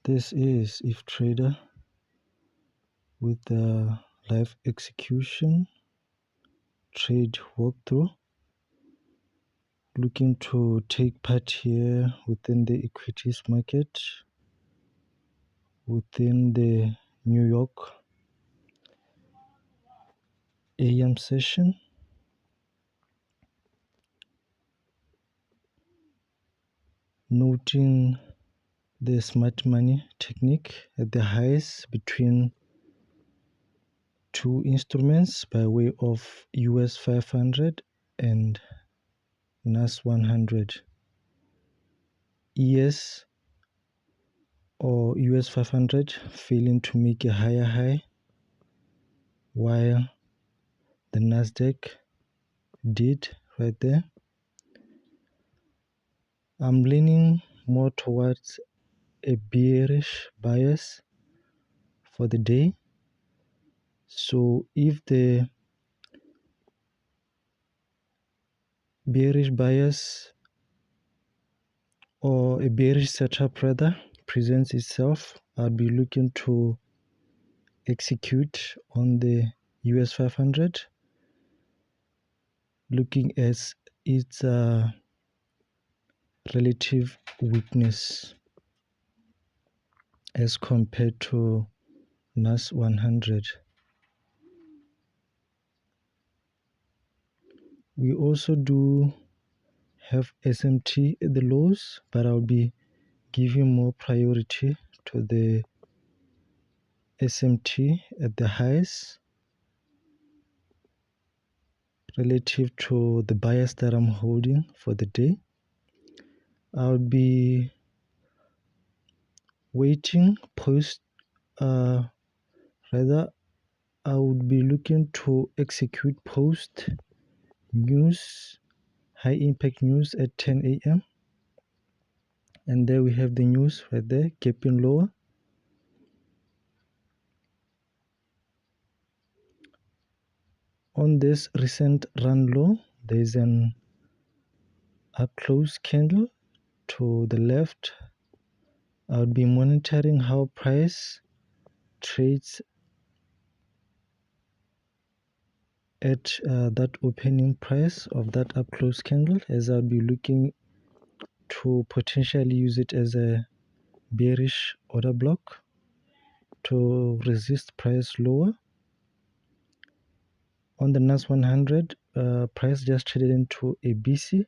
This is if trader with the live execution trade walkthrough, looking to take part here within the equities market within the New York AM session. Noting the smart money technique at the highs between two instruments by way of Us500 and Us100. ES or Us500 failing to make a higher high, while the Nasdaq did right there. I'm leaning more towards a bearish bias for the day. So if the bearish bias or a bearish setup rather presents itself, I'll be looking to execute on the Us500, looking at its relative weakness as compared to Us100. We also do have SMT at the lows, but I'll be giving more priority to the SMT at the highs relative to the bias that I'm holding for the day. I'll be waiting post rather I would be looking to execute post news, high impact news at 10 a.m. And there we have the news right there, gapping lower. On this recent run low, there is an up close candle to the left. I'll be monitoring how price trades at that opening price of that up close candle, as I'll be looking to potentially use it as a bearish order block to resist price lower. On the Us100, price just traded into a BC.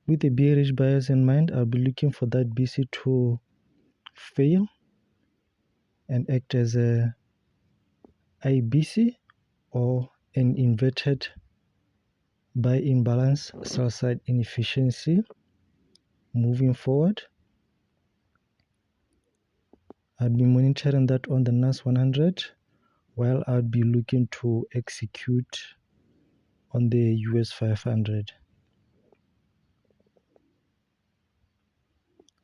With a bearish bias in mind, I'll be looking for that BC to fail and act as a IBC or an inverted buy imbalance sell side inefficiency. Moving forward, I'll be monitoring that on the Us100, while I'll be looking to execute on the Us500.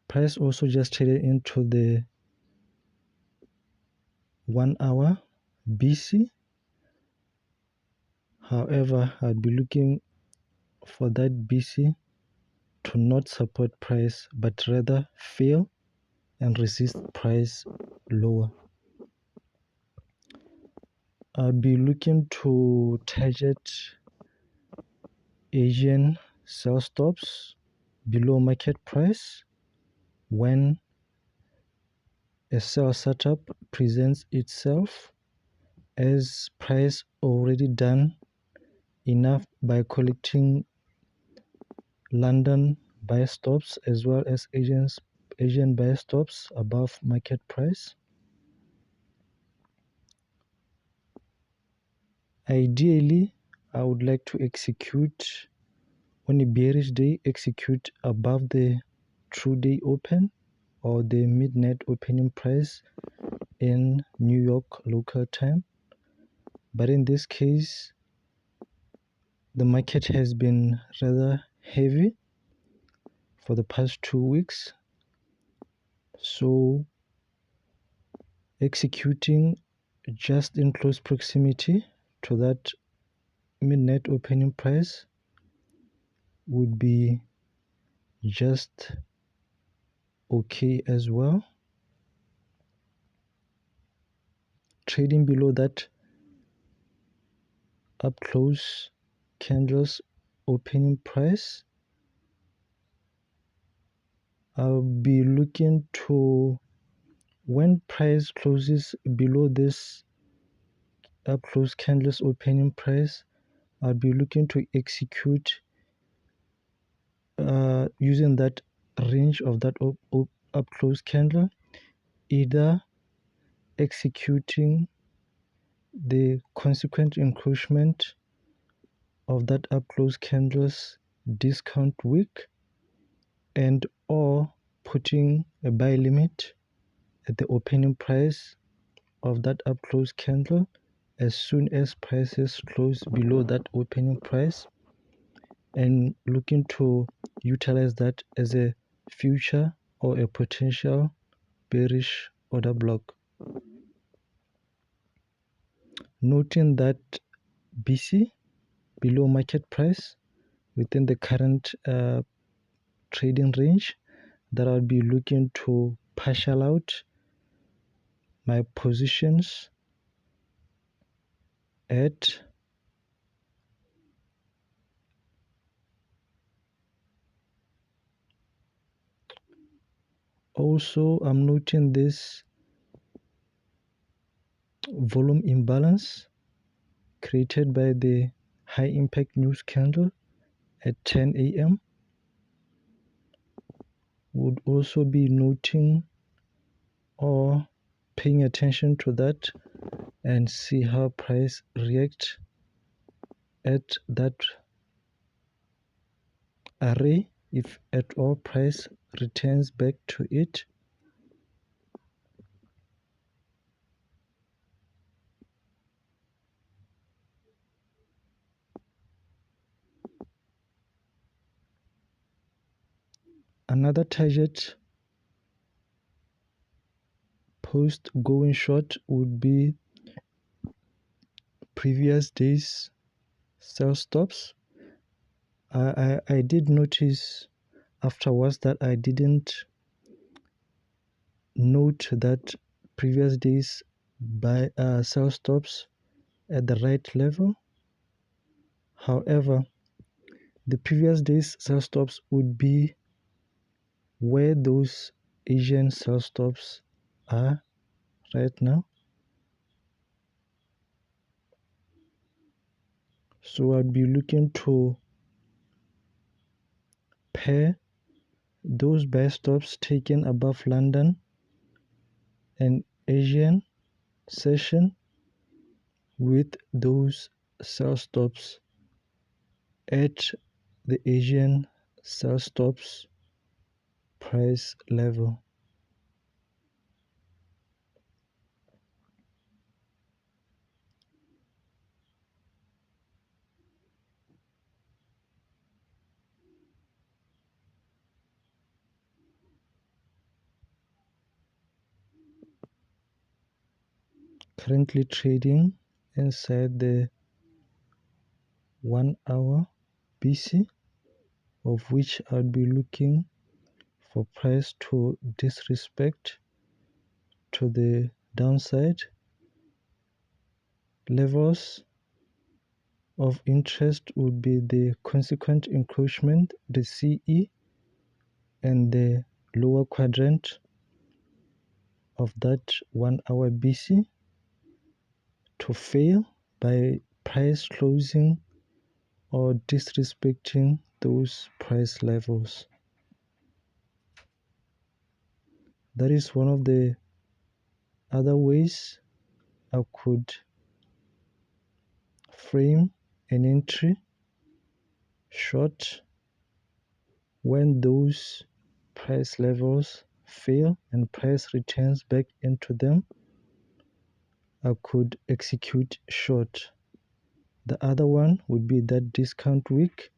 Price also just traded into the 1 hour BC. However, I'll be looking for that BC to not support price but rather fail and resist price lower. I'll be looking to target Asian sell stops below market price when a sell setup presents itself, as price already done enough by collecting London buy stops as well as Asian buy stops above market price. Ideally, I would like to execute on a bearish day, execute above the true day open or the midnight opening price in New York local time. But in this case, the market has been rather heavy for the past 2 weeks. So executing just in close proximity to that midnight opening price would be just okay as well. trading below that up close candles opening price, I'll be looking to, when price closes below this up close candles opening price, I'll be looking to execute using that range of that up close candle, either executing the consequent encroachment of that up close candles discount wick, and or putting a buy limit at the opening price of that up close candle as soon as prices close below that opening price, and looking to utilize that as a future or a potential bearish order block. Noting that BC below market price within the current trading range, that I'll be looking to partial out my positions at also. I'm noting this volume imbalance created by the high impact news candle at 10 a.m. Would also be noting or paying attention to that and see how price react at that array, if at all price returns back to it. Another target post going short would be previous days sell stops. I did notice afterwards that I didn't note that previous days buy sell stops at the right level. However, the previous days sell stops would be where those Asian sell stops are right now. So I'd be looking to pair those buy stops taken above London and Asian session with those sell stops at the Asian sell stops price level. Currently trading inside the 1 hour BC, of which I'd be looking for price to disrespect to the downside. Levels of interest would be the consequent encroachment, the CE, and the lower quadrant of that 1 hour BC to fail by price closing or disrespecting those price levels. That is one of the other ways I could frame an entry short when those price levels fail and price returns back into them. I could execute short. The other one would be that discount wick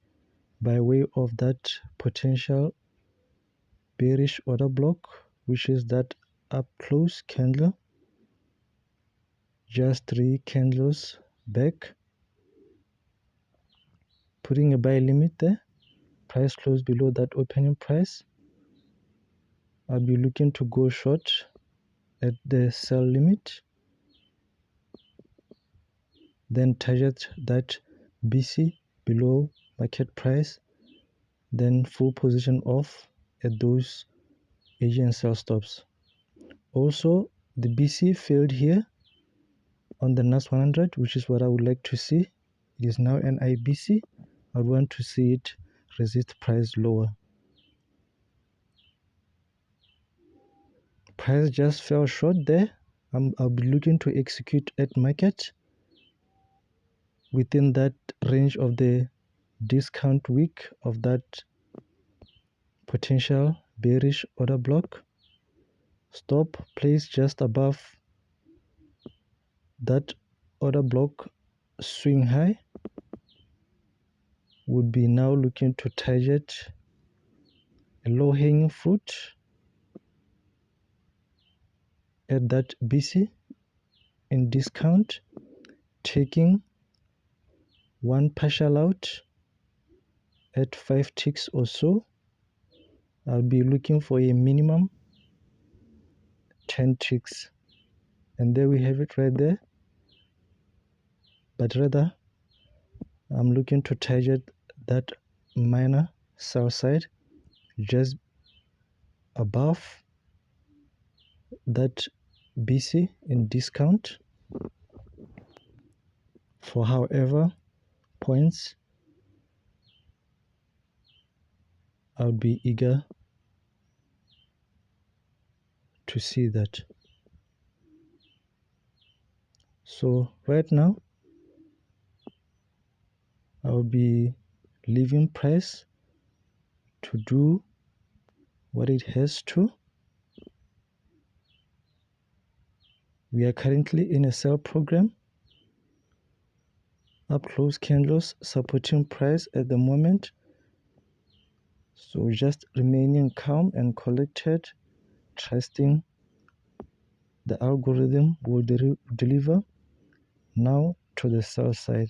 by way of that potential bearish order block, which is that up close candle, just 3 candles back, putting a buy limit there. Price close below that opening price, I'll be looking to go short at the sell limit then target that BC below market price, then full position off at those Asian sell stops. Also, the BC failed here on the Us500, which is what I would like to see. It is now an IBC. I would want to see it resist price lower. Price just fell short there. I'll be looking to execute at market within that range of the discount wick of that potential bearish order block. Stop placed just above that order block swing high. Would be now looking to target a low hanging fruit at that BC in discount, taking one partial out at 5 ticks or so. I'll be looking for a minimum 10 ticks, and there we have it right there. But rather, I'm looking to target that minor sell side just above that BC in discount for however points I'll be eager to see that. So right now I'll be leaving price to do what it has to. We are currently in a sell program. Up close candles supporting price at the moment. So just remaining calm and collected, trusting the algorithm will deliver now to the sell side.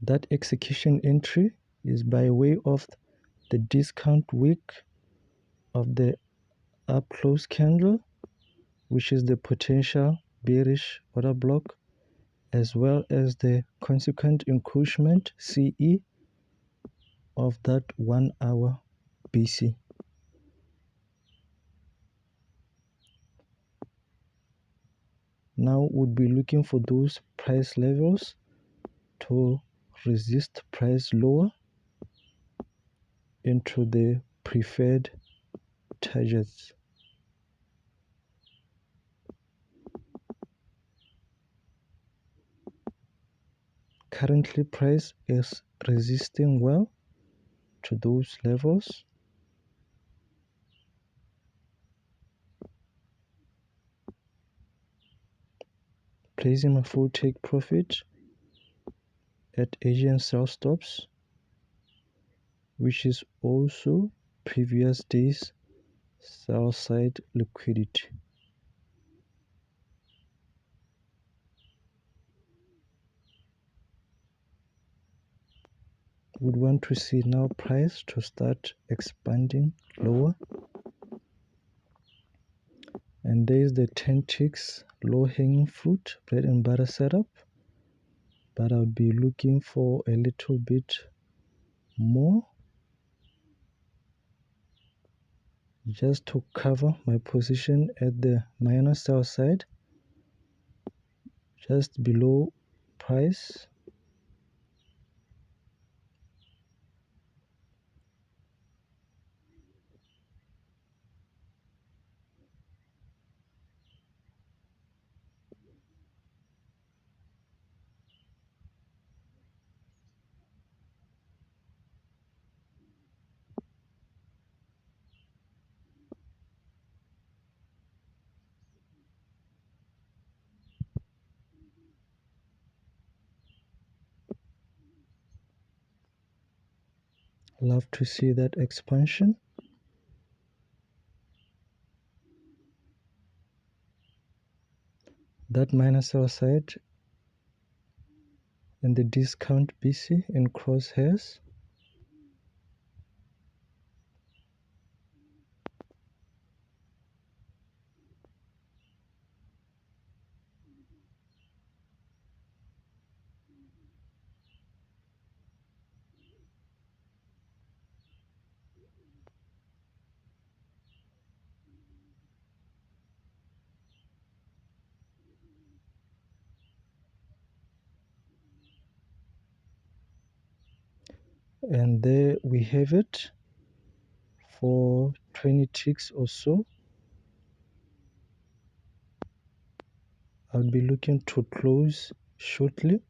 That execution entry is by way of the discount wick of the up close candle, which is the potential bearish order block, as well as the consequent encroachment CE of that 1 hour BC. Now would be looking for those price levels to resist price lower into the preferred targets. Currently price is resisting well to those levels. Placing a full take profit at Asian sell stops, which is also previous days sell side liquidity. Would want to see now price to start expanding lower, and there is the 10 ticks low hanging fruit bread and butter setup, but I'll be looking for a little bit more just to cover my position at the minor sell side just below price. Love to see that expansion. That minor sell side and the discount BC in crosshairs. And there we have it for 20 ticks or so. I'll be looking to close shortly.